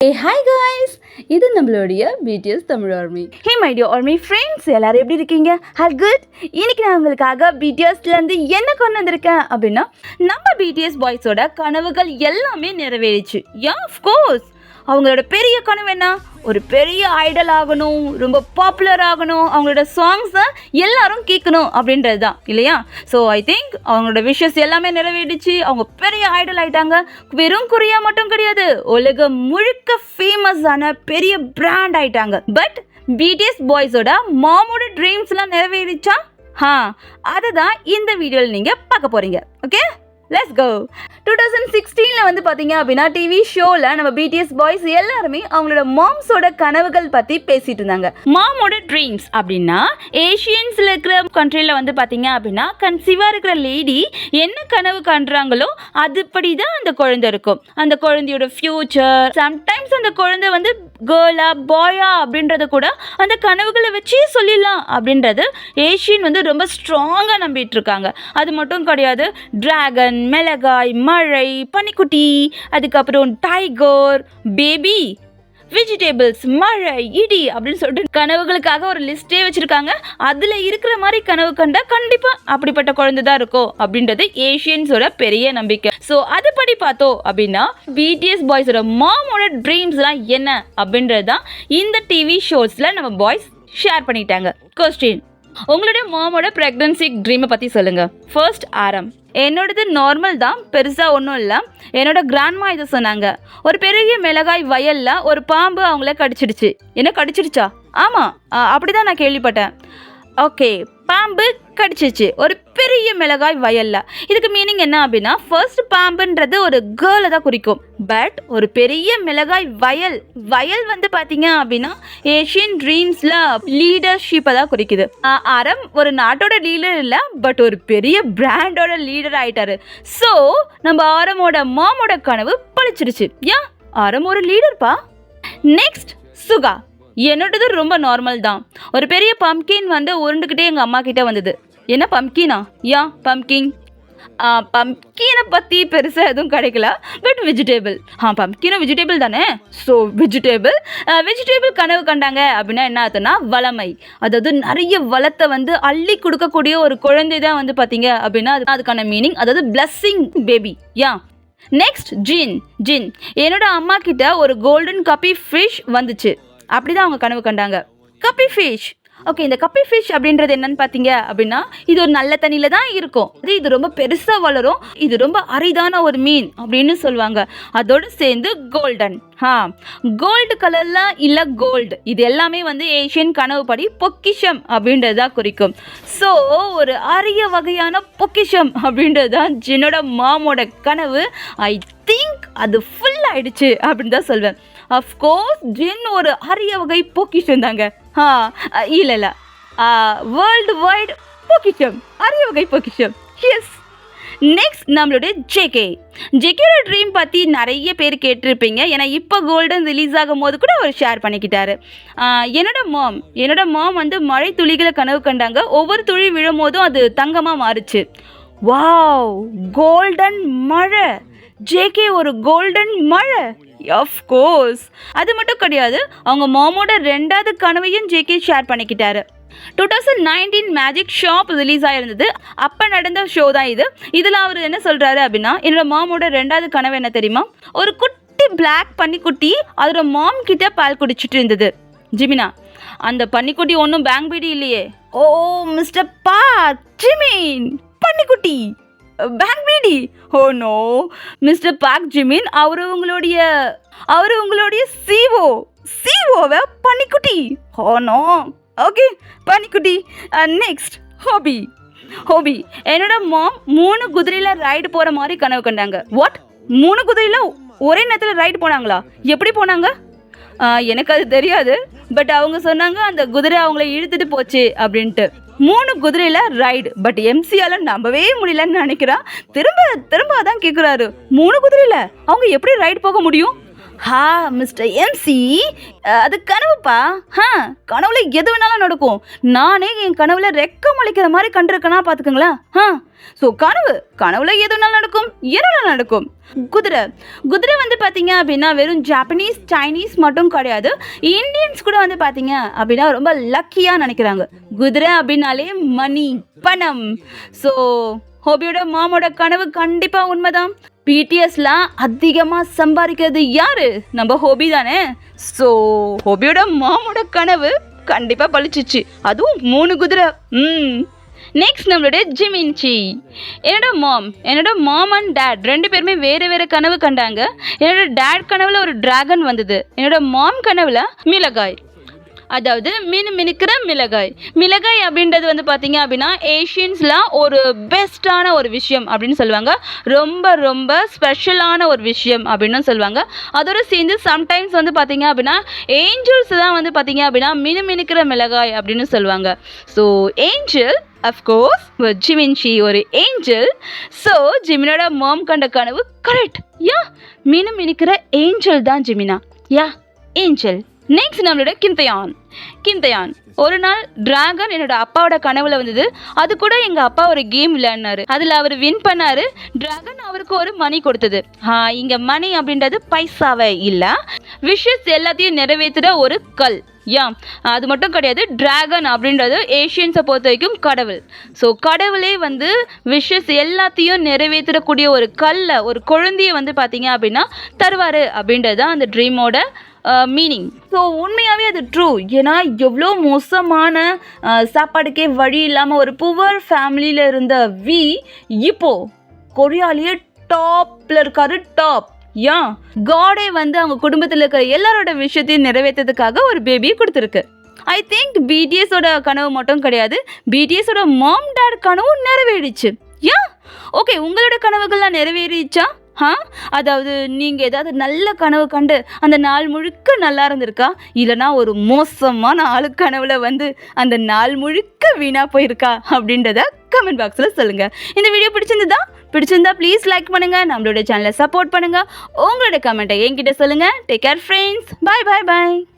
Hi guys, இது நம்மளுடைய BTS Tamil army. Hey my dear army friends, எல்லாரும் எப்படி இருக்கீங்க? All good. இன்னைக்கு நான் உங்களுக்காக பிடிஎஸ்லேருந்து என்ன கொண்டு வந்திருக்கேன் அப்படின்னா, நம்ம பிடிஎஸ் பாய்ஸோட கனவுகள் எல்லாமே நிறைவேறிச்சு. யா ஆஃப்கோர்ஸ். அவங்களோட பெரிய கனவு என்ன? ஒரு பெரிய ஐடல் ஆகணும், ரொம்ப பாப்புலர் ஆகணும், அவங்களோட சாங்ஸை எல்லாரும் கேட்கணும் அப்படின்றது தான் இல்லையா? ஸோ ஐ திங்க் அவங்களோட விஷஸ் எல்லாமே நிறைவேறிச்சு. அவங்க பெரிய ஐடல் ஆகிட்டாங்க. வெறும் கொரியா மட்டும் கிடையாது, உலகம் முழுக்க ஃபேமஸான பெரிய பிராண்ட் ஆகிட்டாங்க. பட் பிடிஎஸ் பாய்ஸோட மாமோட ட்ரீம்ஸ்லாம் நிறைவேறிச்சா? அதுதான் இந்த வீடியோவில் நீங்கள் பார்க்க போகிறீங்க. Okay, let's go. 2016 வந்து பார்த்தீங்க அப்படின்னா டிவி ஷோவில் நம்ம பிடிஎஸ் பாய்ஸ் எல்லாருமே அவங்களோட மாம்ஸோட கனவுகள் பற்றி பேசிட்டு இருந்தாங்க. மாமோட ட்ரீம்ஸ் அப்படின்னா ஏஷியன்ஸில் இருக்கிற கண்ட்ரியில் வந்து பார்த்தீங்க அப்படின்னா கன்சீவாக இருக்கிற லேடி என்ன கனவு காண்றாங்களோ அதுபடி தான் அந்த குழந்தை இருக்கும். அந்த குழந்தையோட ஃப்யூச்சர், சம்டைம்ஸ் அந்த குழந்தை வந்து கேர்ளா பாயா அப்படின்றத கூட அந்த கனவுகளை வச்சு சொல்லிடலாம் அப்படின்றது ஏஷியன் வந்து ரொம்ப ஸ்ட்ராங்காக நம்பிட்டு இருக்காங்க. அது மட்டும் கிடையாது, டிராகன், மிளகாய், மழை, பனிக்குட்டி, அதுக்கப்புறம் டைகர், பேபி, வெஜிடபிள்ஸ், மழை, இடி அப்படின்னு சொல்லிட்டு கனவுகளுக்காக ஒரு லிஸ்டே வச்சுருக்காங்க. அதில் இருக்கிற மாதிரி கனவு கண்டா கண்டிப்பாக அப்படிப்பட்ட குழந்தை தான் இருக்கும் அப்படின்றது ஏஷியன்ஸோட பெரிய நம்பிக்கை. ஸோ அதுபடி பார்த்தோம் அப்படின்னா பிடிஎஸ் பாய்ஸோட மாமோட ட்ரீம்ஸ்லாம் என்ன அப்படின்றது தான் இந்த டிவி ஷோஸில் நம்ம பாய்ஸ் ஷேர் பண்ணிட்டாங்க. கொஸ்டின்: உங்களுடைய மாமோட ப்ரெக்னன்சி ட்ரீமை பற்றி சொல்லுங்கள். ஃபர்ஸ்ட் ஆரம். என்னோடது நார்மல் தான், பெருசாக ஒன்றும் இல்லை. என்னோட கிராண்ட்மா இதை சொன்னாங்க. ஒரு பெரிய மிளகாய் வயலில் ஒரு பாம்பு அவங்கள கடிச்சிடுச்சு. என்ன கடிச்சிடுச்சா? ஆமாம், அப்படி தான் நான் கேள்விப்பட்டேன். ஓகே, பாம்பு கடிச்சிச்சு ஒரு பெரிய மிளகாய் வயலில். இதுக்கு மீனிங் என்ன அப்படின்னா, ஃபர்ஸ்ட் பாம்புன்றது ஒரு கேர்ளை தான் குறிக்கும். பட் ஒரு பெரிய மிளகாய் வயல் வந்து பார்த்தீங்க அப்படின்னா ஏஷியன் ட்ரீம்ஸில் லீடர்ஷிப்பை தான் குறிக்குது. அறம் ஒரு நாட்டோட லீடர் இல்லை, பட் ஒரு பெரிய பிராண்டோட லீடர் ஆயிட்டாரு. ஸோ நம்ம ஆரமோட மாமோட கனவு பழிச்சிருச்சு. ஏன்? ஆரம் ஒரு லீடர்ப்பா. நெக்ஸ்ட் சுகா. என்னோடது ரொம்ப நார்மல் தான். ஒரு பெரிய பம்கின் வந்து உருண்டுக்கிட்டே எங்கள் அம்மா கிட்டே வந்தது. என்ன பம்கினா? யா பம்கின். பம்கினை பற்றி பெருசாக எதுவும் கிடைக்கல, பட் வெஜிடேபிள். பம்கினும் வெஜிடேபிள் தானே. ஸோ வெஜிடேபிள் கனவு கண்டாங்க அப்படின்னா என்ன ஆகுதுன்னா வளமை. அதாவது நிறைய வளத்தை வந்து அள்ளி கொடுக்கக்கூடிய ஒரு குழந்தை தான் வந்து பார்த்தீங்க அப்படின்னா அதுக்கான மீனிங், அதாவது பிளஸ்ஸிங் பேபி. யா. நெக்ஸ்ட் ஜின். என்னோட அம்மா கிட்ட ஒரு கோல்டன் கப்பி ஃபிஷ் வந்துச்சு. அப்படிதான் அவங்க கனவு கண்டாங்க. கப்பி ஃபிஷ். ஓகே, இந்த கப்பி ஃபிஷ் அப்படின்றது என்னன்னு பார்த்தீங்க அப்படின்னா இது ஒரு நல்ல தண்ணியில் தான் இருக்கும். இது ரொம்ப பெருசாக வளரும். இது ரொம்ப அரிதான ஒரு மீன் அப்படின்னு சொல்லுவாங்க. அதோடு சேர்ந்து கோல்டன். கோல்டு கலர்லாம் இல்லை, கோல்டு. இது எல்லாமே வந்து ஏஷியன் கனவுப்படி பொக்கிஷம் அப்படின்றது தான் குறிக்கும். ஸோ ஒரு அரிய வகையான பொக்கிஷம் அப்படின்றது தான் ஜின்னோட மாமோட கனவு. ஐ திங்க் அது ஃபுல் ஆயிடுச்சு அப்படின்னு தான் சொல்வேன். அஃப்கோர்ஸ் ஜின் ஒரு அரிய வகை பொக்கிஷம் தாங்க. இல்லை வேர்ல்டு வைட் பொக்கிஷம், அரிய வகை பொக்கிஷம். எஸ். நெக்ஸ்ட் நம்மளுடைய ஜேகேயோட ட்ரீம் பற்றி நிறைய பேர் கேட்டிருப்பீங்க. ஏன்னா இப்போ கோல்டன் ரிலீஸ் ஆகும் போது கூட அவர் ஷேர் பண்ணிக்கிட்டாரு. என்னோட மாம் வந்து மழை துளிகளை கனவு கண்டாங்க. ஒவ்வொரு துளி விழும் போதும் அது தங்கமாக மாறுச்சு. வாவ், கோல்டன் மழை. ஜேகே ஒரு கோல்டன் மழை. ஆஃப்கோர்ஸ். அது மட்டும் கிடையாது, அவங்க மாமோட 2வது கனவையும் ஜேகே ஷேர் பண்ணிக்கிட்டாரு. 2019 மேஜிக் ஷாப் ரிலீஸ் ஆகிருந்தது. அப்போ நடந்த ஷோ தான் இது. இதில் அவர் என்ன சொல்கிறாரு அப்படின்னா, என்னோட மாமோட 2வது கனவு என்ன தெரியுமா? ஒரு குட்டி பிளாக் பன்னிக்குட்டி அதோட மாம் கிட்ட பால் குடிச்சிட்டு இருந்தது. ஜிமினா, அந்த பன்னிக்குட்டி ஒன்றும் பேங்க் பீடி இல்லையே. ஓ மிஸ்டர் பார்க் ஜிமின், பன்னிக்குட்டி Bang PD. Oh no mister Park Jimin, அவரு உங்களுடைய சிஓவை பன்னிக்குட்டி. Oh no. ஓகே, பன்னிக்குட்டி. Next hobby. என்னோட மாம் 3 குதிரையில் ரைடு போகிற மாதிரி கனவு கண்டாங்க. வாட்? 3 குதிரையில் ஒரே நேரத்தில் ரைடு போனாங்களா? எப்படி போனாங்க? எனக்கு அது தெரியாது. பட் அவங்க சொன்னாங்க அந்த குதிரை அவங்கள இழுத்துட்டு போச்சு அப்படின்ட்டு. 3 குதிரையில் ரைடு. பட் எம்சியால் நம்பவே முடியலன்னு நினைக்கிறான். திரும்ப தான் கேட்குறாரு, 3 குதிரையில் அவங்க எப்படி ரைடு போக முடியும்? ஹா மிஸ்டர் எம்சி, அது கனவுப்பா. கனவுல எது வேணாலும் நடக்கும். நானே என் கனவுல ரெக்க முளைக்கிற மாதிரி கண்டிருக்கேனா பார்த்துக்கங்களா. ஸோ கனவுல எது வேணாலும் நடக்கும், என்ன நடக்கும். குதிரை வந்து பார்த்தீங்க அப்படின்னா வெறும் ஜாப்பனீஸ் சைனீஸ் மட்டும் கிடையாது, இந்தியன்ஸ் கூட வந்து பார்த்தீங்க அப்படின்னா ரொம்ப லக்கியாக நினைக்கிறாங்க. குதிரை அப்படின்னாலே மணி, பணம். ஸோ ஹோபியோட மாமோட கனவு கண்டிப்பாக உண்மைதான். பிடிஎஸ்லாம் அதிகமாக சம்பாதிக்கிறது யாரு? நம்ம ஹோபி தானே. ஸோ ஹோபியோட மாமோட கனவு கண்டிப்பாக பழிச்சிச்சு, அதுவும் 3 குதிரை. நெக்ஸ்ட் நம்மளுடைய ஜிமின்சி. என்னோட மாம் அண்ட் டேட் 2 பேருமே வேறு கனவு கண்டாங்க. என்னோட டேட் கனவுல ஒரு டிராகன் வந்தது, என்னோட மாம் கனவுல மிளகாய், அதாவது மினுக்கிற மிளகாய் அப்படின்றது வந்து பார்த்தீங்க அப்படின்னா ஏஷியன்ஸ்லாம் ஒரு பெஸ்ட்டான ஒரு விஷயம் அப்படின்னு சொல்லுவாங்க, ரொம்ப ஸ்பெஷலான ஒரு விஷயம் அப்படின்னு சொல்லுவாங்க. அதோடு சேர்ந்து சம்டைம்ஸ் வந்து பார்த்தீங்க அப்படின்னா ஏஞ்சல்ஸ் தான் வந்து பார்த்தீங்க அப்படின்னா மினுக்கிற மிளகாய் அப்படின்னு சொல்லுவாங்க. ஸோ ஏஞ்சல் அஃப்கோர்ஸ் ஜிமின்சி ஒரு ஏஞ்சல். ஸோ ஜிமினோட மாம் கண்ட கனவு கரெக்ட். மினுக்கிற ஏஞ்சல் தான் ஜிமினா. ஏஞ்சல். நெக்ஸ்ட் நம்மளோட கிந்தயான். ஒரு நாள் டிராகன் என்னோட அப்பாவோட கனவுல வந்தது. அது கூட எங்க அப்பா ஒரு கேம் விளையாடினாரு, அதுல அவர் வின் பண்ணாரு. டிராகன் அவருக்கு ஒரு மணி கொடுத்தது. இங்க மணி அப்படின்றது பைசாவே இல்ல, விஷஸ் எல்லாத்தையும் நிறைவேற்றுற ஒரு கல். அது மட்டும் கிடையாது, டிராகன் அப்படின்றது ஏஷியன்ஸை பொறுத்த வரைக்கும் கடவுள். ஸோ கடவுளே வந்து விஷஸ் எல்லாத்தையும் நிறைவேற்றக்கூடிய ஒரு கல்லை, ஒரு குழந்தைய வந்து பார்த்தீங்க அப்படின்னா தருவார் அப்படின்றது தான் அந்த ட்ரீமோட மீனிங். ஸோ உண்மையாகவே அது ட்ரூ. ஏன்னா எவ்வளோ மோசமான சாப்பாடுக்கே வழி இல்லாமல் ஒரு புவர் ஃபேமிலியில் இருந்த இப்போ கொரியாலேயே டாப்பில் இருக்காரு. காடே வந்து அவங்க குடும்பத்தில் இருக்கிற எல்லாரோட விஷயத்தையும் நிறைவேற்றதுக்காக ஒரு பேபியை கொடுத்துருக்கு. ஐ திங்க் பிடிஎஸோட கனவு மட்டும் கிடையாது, பிடிஎஸோட மாம் டேட் கனவும் நிறைவேறிச்சு. ஓகே, உங்களோட கனவுகள்லாம் நிறைவேறிச்சா? அதாவது நீங்கள் ஏதாவது நல்ல கனவு கண்டு அந்த நாள் முழுக்க நல்லா இருந்திருக்கா, இல்லைனா ஒரு மோசமான கனவுல வந்து அந்த நாள் முழுக்க வீணாக போயிருக்கா அப்படின்றத கமெண்ட் பாக்ஸில் சொல்லுங்கள். இந்த வீடியோ பிடிச்சிருந்தா ப்ளீஸ் லைக் பண்ணுங்கள், நம்மளோட சேனலை சப்போர்ட் பண்ணுங்கள், உங்களோட கமெண்ட்டை என்கிட்ட சொல்லுங்கள். டேக் கேர் ஃப்ரெண்ட்ஸ், பாய்.